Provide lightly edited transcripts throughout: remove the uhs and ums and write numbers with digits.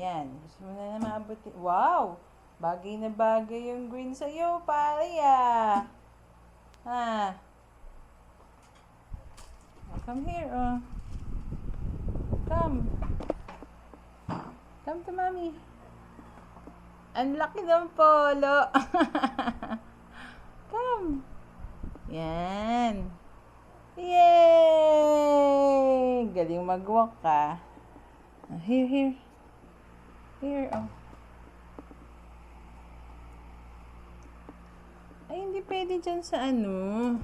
yan. Gusto mo na maabutin. Wow! Bagay na bagay yung green sa'yo, pare ah. Ha? Come here, oh. Come. Come to mommy. Ang laki ng polo. Come. Yan. Yay! Galing mag-walk ka. Here. Here, oh. Ay, hindi pwede dyan sa ano.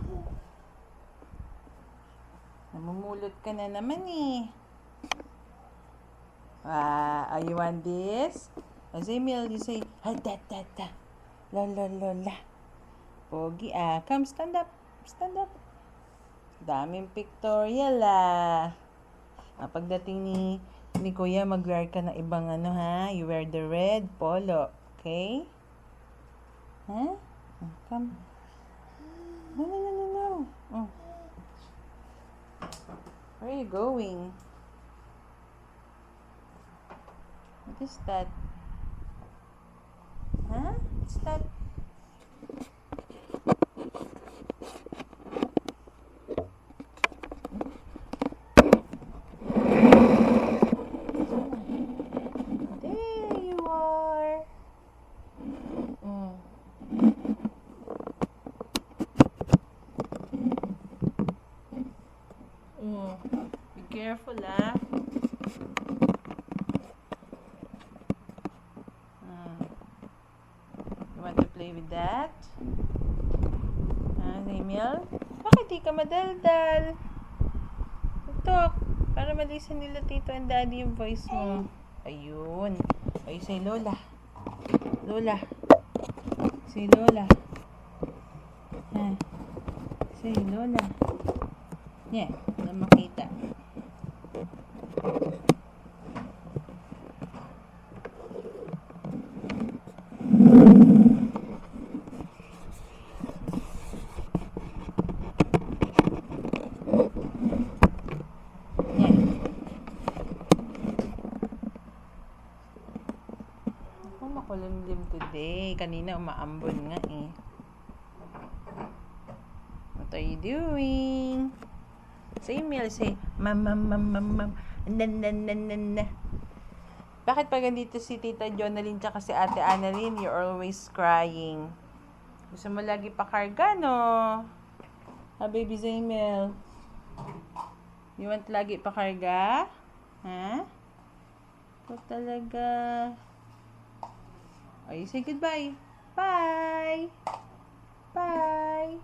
Namumulot ka na naman eh. You want this? As Emil, you say, ha-da-da-da. La-la-la-la. Pogi ah. Come, stand up. Stand up. Daming pictorial ah. Pagdating ni Kuya, mag-wear ka ng ibang ano ha. You wear the red polo. Okay? Huh? Come. No. Oh. Where are you going? What is that? Huh? What's that? There you are. Be careful ah. You want to play with that? Emil? Bakit di ka madaldal? Tok, para malisan nila tito and daddy yung voice mo. Ayun. Ay, say Lola. Lola. Say Lola. Say Lola. Yeah, na makita. Makulimlim today. Kanina umaambon nga eh. What are you doing? Say Emil, say mam. Bakit pag nandito si Tita Jonalyn tsaka si Ate Annalyn, you're always crying? Gusto mo lagi pakarga, no? Baby Emil? You want lagi pakarga? Ha? Ito talaga. Oh, you say goodbye. Bye. Bye.